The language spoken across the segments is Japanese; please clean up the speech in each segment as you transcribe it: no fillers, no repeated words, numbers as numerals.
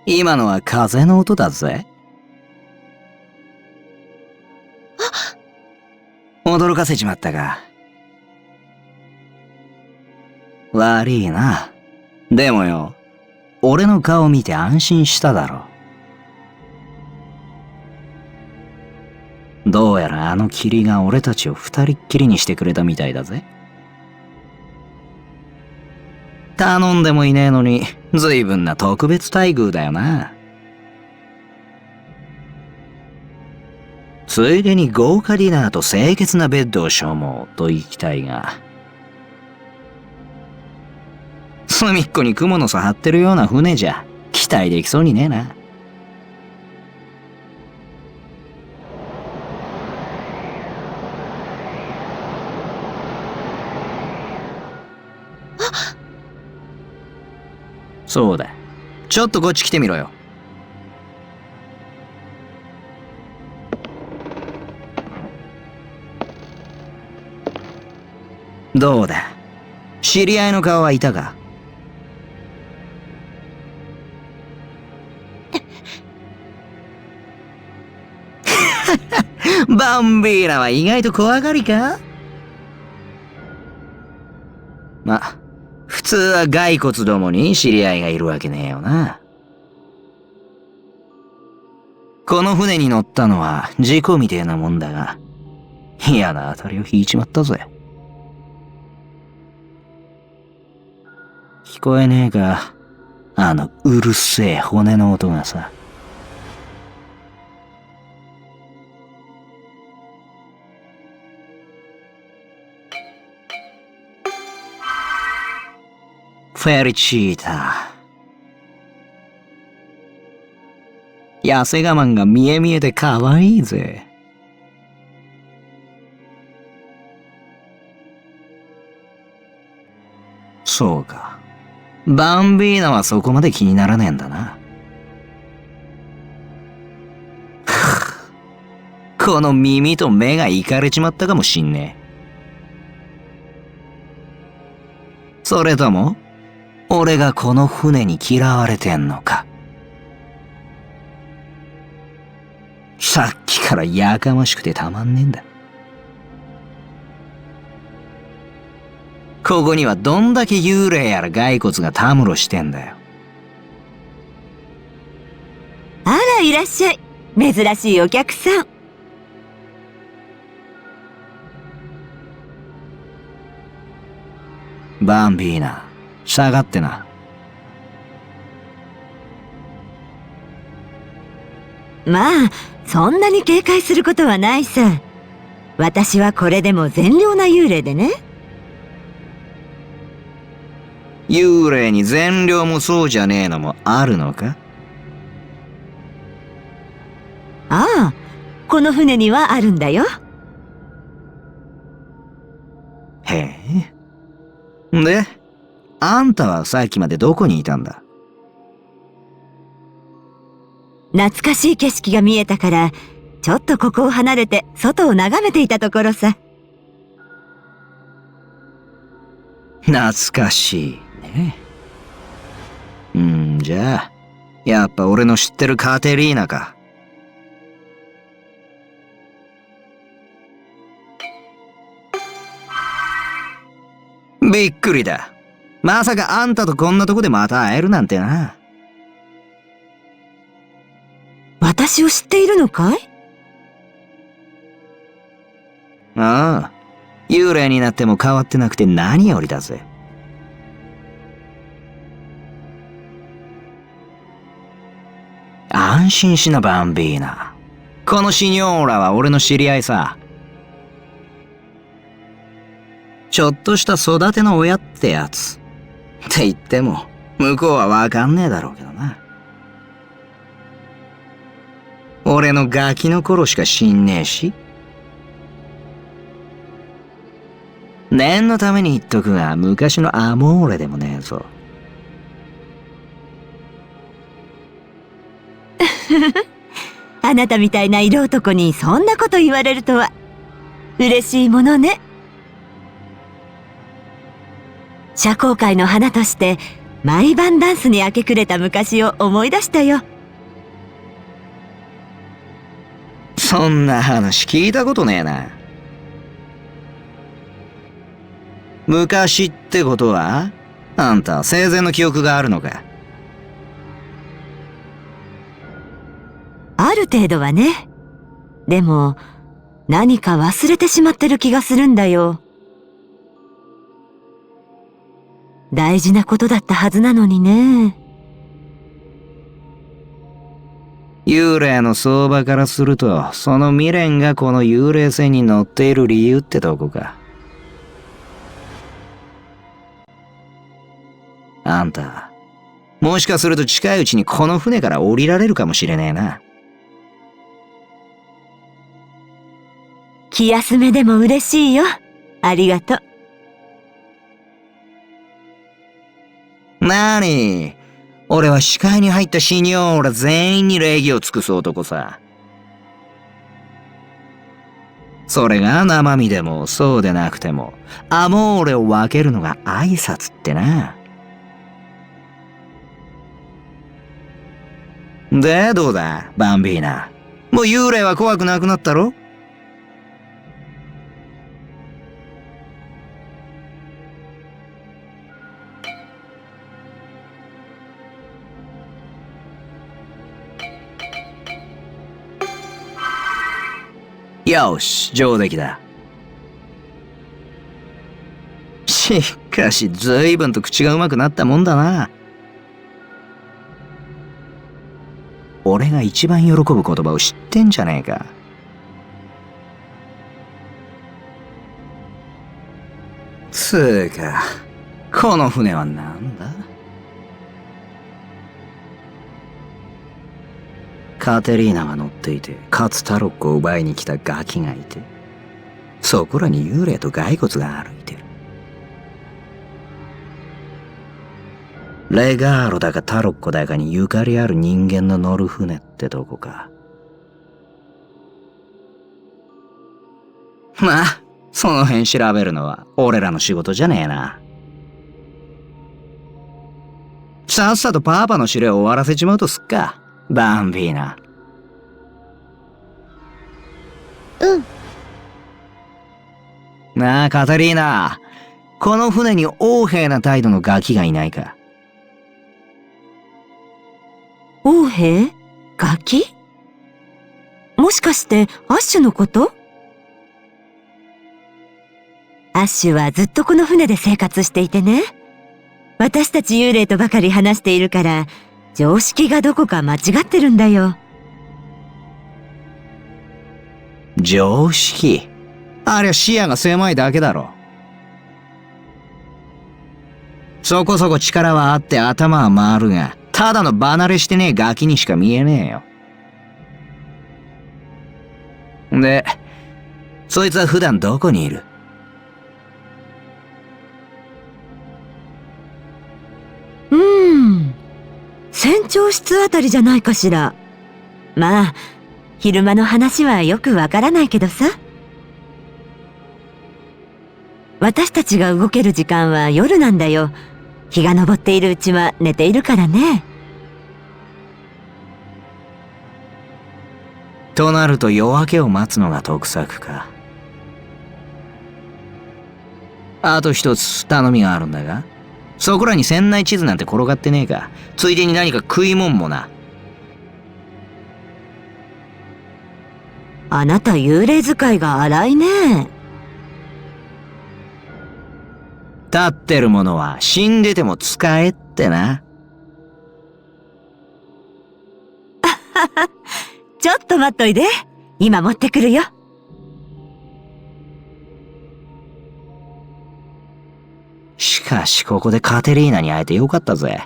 今のは風の音だぜ。驚かせちまったか。悪いな。でもよ、俺の顔見て安心しただろ。どうやらあの霧が俺たちを二人っきりにしてくれたみたいだぜ。頼んでもいねえのに、随分な特別待遇だよな。ついでに豪華ディナーと清潔なベッドを所望と言いたいが、隅っこに蜘蛛の巣張ってるような船じゃ期待できそうにねえな。そうだ。ちょっとこっち来てみろよ。どうだ、知り合いの顔はいたか？バンビーナは意外と怖がりか？ま、普通は骸骨どもに知り合いがいるわけねえよな。この船に乗ったのは事故みてえなもんだが、嫌な当たりを引いちまったぜ。聞こえねえか、あのうるせえ骨の音がさ。フェリチータ。痩せ我慢が見え見えで可愛いぜ。そうか。バンビーナはそこまで気にならねえんだな。この耳と目がいかれちまったかもしんねえ。それとも俺がこの船に嫌われてんのか。さっきからやかましくてたまんねえんだ。ここにはどんだけ幽霊やら骸骨がたむろしてんだよ。あら、いらっしゃい。珍しいお客さん。バンビーナ、下がってな。まあ、そんなに警戒することはないさ。私はこれでも善良な幽霊でね。幽霊に善良もそうじゃねえのもあるのか？ああ、この船にはあるんだよ。へえ。で、あんたはさっきまでどこにいたんだ？懐かしい景色が見えたから、ちょっとここを離れて外を眺めていたところさ。懐かしいね。じゃあ、やっぱ俺の知ってるカテリーナか。びっくりだ。まさかあんたとこんなとこでまた会えるなんてな。私を知っているのかい？ああ、幽霊になっても変わってなくて何よりだぜ。安心しなバンビーナ。このシニョーラは俺の知り合いさ。ちょっとした育ての親ってやつ。って言っても向こうはわかんねえだろうけどな。俺のガキの頃しか死んねえし。念のために言っとくが、昔のアモーレでもねえぞ。あなたみたいな色男にそんなこと言われるとは嬉しいものね。社交界の花として毎晩ダンスに明け暮れた昔を思い出したよ。そんな話聞いたことねえな。昔ってことは、あんた生前の記憶があるのか？ある程度はね。でも、何か忘れてしまってる気がするんだよ。大事なことだったはずなのにね。幽霊の相場からすると、その未練がこの幽霊船に乗っている理由ってとこか。あんた、もしかすると近いうちにこの船から降りられるかもしれねえな。気休めでも嬉しいよ。ありがとう。なに？俺は視界に入ったシニョーラ全員に礼儀を尽くす男さ。それが生身でもそうでなくても、アモーレを分けるのが挨拶ってな。で、どうだ、バンビーナ。もう幽霊は怖くなくなったろ？よし、上出来だ。しかし、随分と口がうまくなったもんだな。俺が一番喜ぶ言葉を知ってんじゃねえか。つーか、この船はなんだ？カテリーナが乗っていて、かつタロッコを奪いに来たガキがいて、そこらに幽霊と骸骨が歩いてる。レガーロだかタロッコだかにゆかりある人間の乗る船ってとこか。まあ、その辺調べるのは俺らの仕事じゃねえな。さっさとパパの指令を終わらせちまうとすっか、バンビーナ。うん。なあ、カタリーナ。この船に横柄な態度のガキがいないか？王兵？ガキ？もしかしてアッシュのこと？アッシュはずっとこの船で生活していてね。私たち幽霊とばかり話しているから、常識がどこか間違ってるんだよ。常識？ありゃ視野が狭いだけだろ。そこそこ力はあって頭は回るが、ただの離れしてねえガキにしか見えねえよ。で、そいつは普段どこにいる？船長室あたりじゃないかしら。まあ、昼間の話はよくわからないけどさ。私たちが動ける時間は夜なんだよ。日が昇っているうちは寝ているからね。となると夜明けを待つのが得策か。あと一つ頼みがあるんだが、そこらに船内地図なんて転がってねえか。ついでに何か食いもんもな。あなた幽霊使いが荒いね。立ってるものは死んでても使えってな。ちょっと待っといで。今持ってくるよ。しかしここでカテリーナに会えてよかったぜ。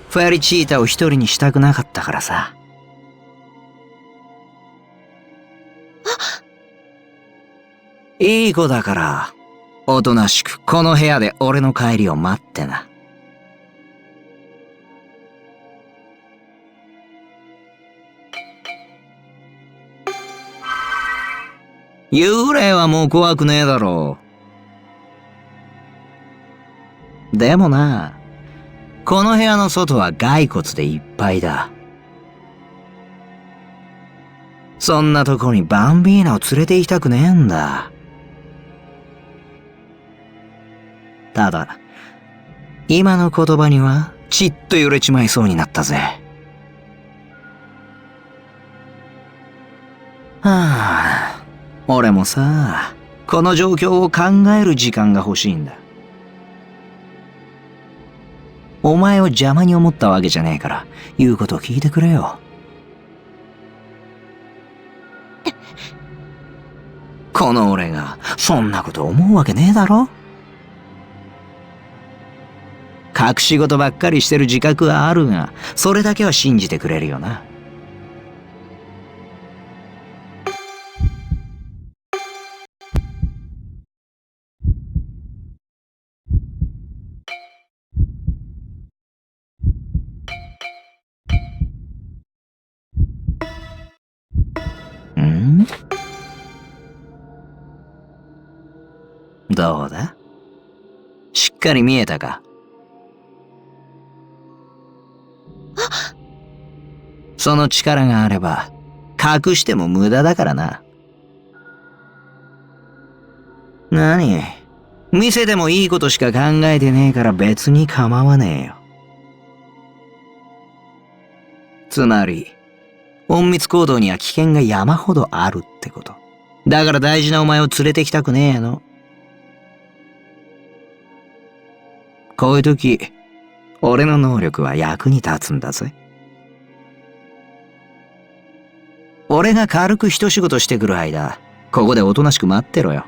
フェリチータを一人にしたくなかったからさ。いい子だから、おとなしくこの部屋で俺の帰りを待ってな。幽霊はもう怖くねえだろでもな、この部屋の外は骸骨でいっぱいだ。そんなとこにバンビーナを連れて行きたくねえんだ。ただ、今の言葉にはちっと揺れちまいそうになったぜ。はあ、俺もさ、この状況を考える時間が欲しいんだ。お前を邪魔に思ったわけじゃねえから、言うことを聞いてくれよ。この俺が、そんなこと思うわけねえだろ。隠し事ばっかりしてる自覚はあるが、それだけは信じてくれるよな。ん？どうだ？しっかり見えたか？その力があれば、隠しても無駄だからな。何？見せてもいいことしか考えてねえから別に構わねえよ。つまり、隠密行動には危険が山ほどあるってこと。だから大事なお前を連れてきたくねえの。こういう時、俺の能力は役に立つんだぜ。俺が軽く一仕事してくる間、ここでおとなしく待ってろよ。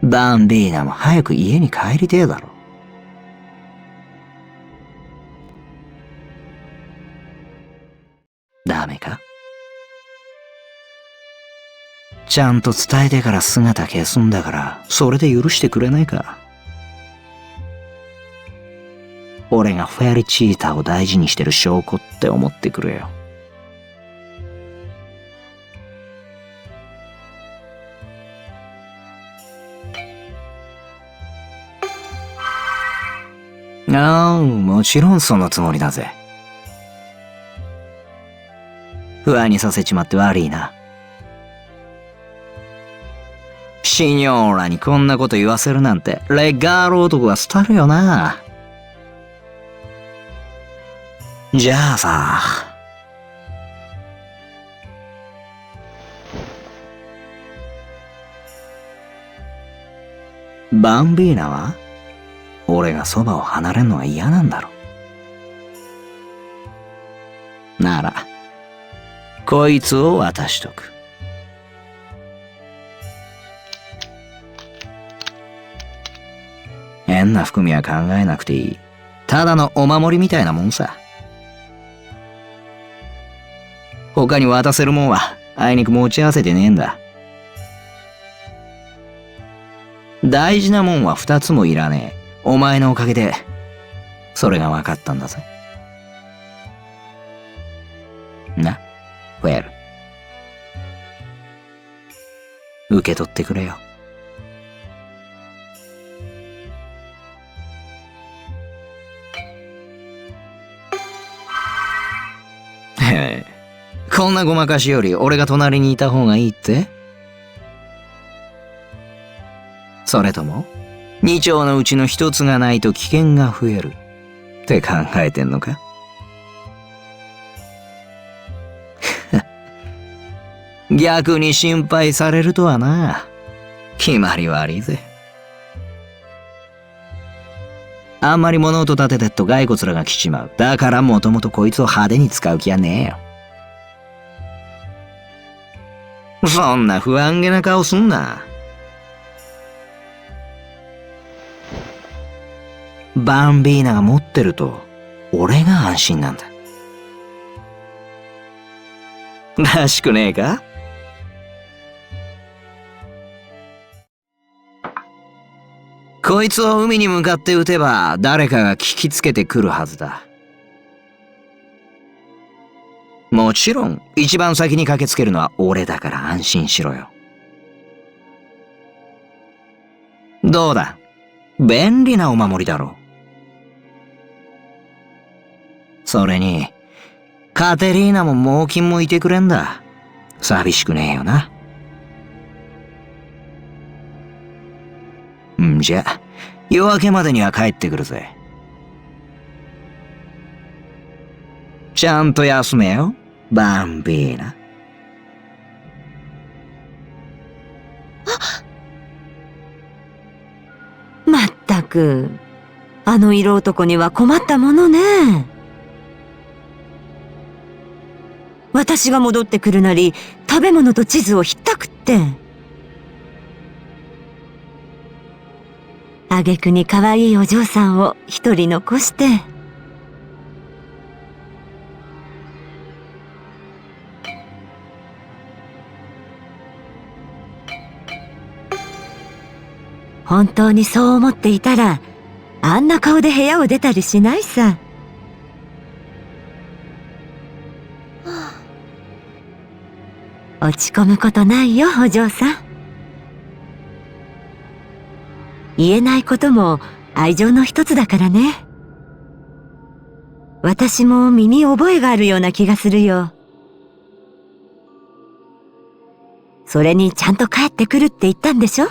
バンビーナも早く家に帰りてえだろ。ダメか？ちゃんと伝えてから姿消すんだから、それで許してくれないか？俺がフェリチータを大事にしてる証拠って思ってくれよ。ああ、もちろんそのつもりだぜ。不安にさせちまって悪いな。シニョーラにこんなこと言わせるなんて、レガール男が廃るよな。じゃあさ、バンビーナは俺がそばを離れるのが嫌なんだろ。なら、こいつを渡しとく。変な含みは考えなくていい。ただのお守りみたいなもんさ。他に渡せるもんはあいにく持ち合わせてねえんだ。大事なもんは2つもいらねえ。お前のおかげでそれが分かったんだぜ。な、フェル。受け取ってくれよ。へえ、こんなごまかしより俺が隣にいた方がいいって？それとも2丁のうちの1つがないと危険が増えるって考えてんのか？逆に心配されるとはな。決まり悪いぜ。あんまり物音立ててっと骸骨らが来ちまう。だからもともとこいつを派手に使う気はねえよ。そんな不安げな顔すんな。バンビーナが持ってると俺が安心なんだ。らしくねえか？こいつを海に向かって撃てば誰かが聞きつけてくるはずだ。もちろん一番先に駆けつけるのは俺だから安心しろよ。どうだ、便利なお守りだろう。それに、カテリーナも猛禽もいてくれんだ。寂しくねえよな。じゃ、夜明けまでには帰ってくるぜ。ちゃんと休めよ、バンビーナ。まったく、あの色男には困ったものね。私が戻ってくるなり、食べ物と地図をひったくって。挙句に可愛いお嬢さんを一人残して。本当にそう思っていたら、あんな顔で部屋を出たりしないさ。落ち込むことないよ、お嬢さん。言えないことも愛情の一つだからね。私も身に覚えがあるような気がするよ。それにちゃんと帰ってくるって言ったんでしょ？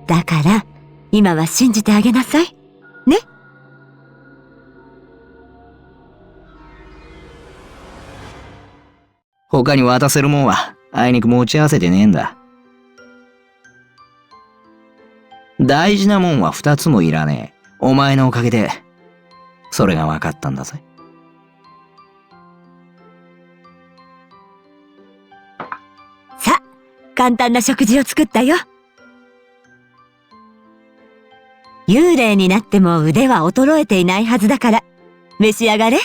だから、今は信じてあげなさい。ね？他に渡せるもんは、あいにく持ち合わせてねえんだ。大事なもんは2つもいらねえ。お前のおかげで、それが分かったんだぜ。さ、簡単な食事を作ったよ。幽霊になっても腕は衰えていないはずだから、召し上がれ。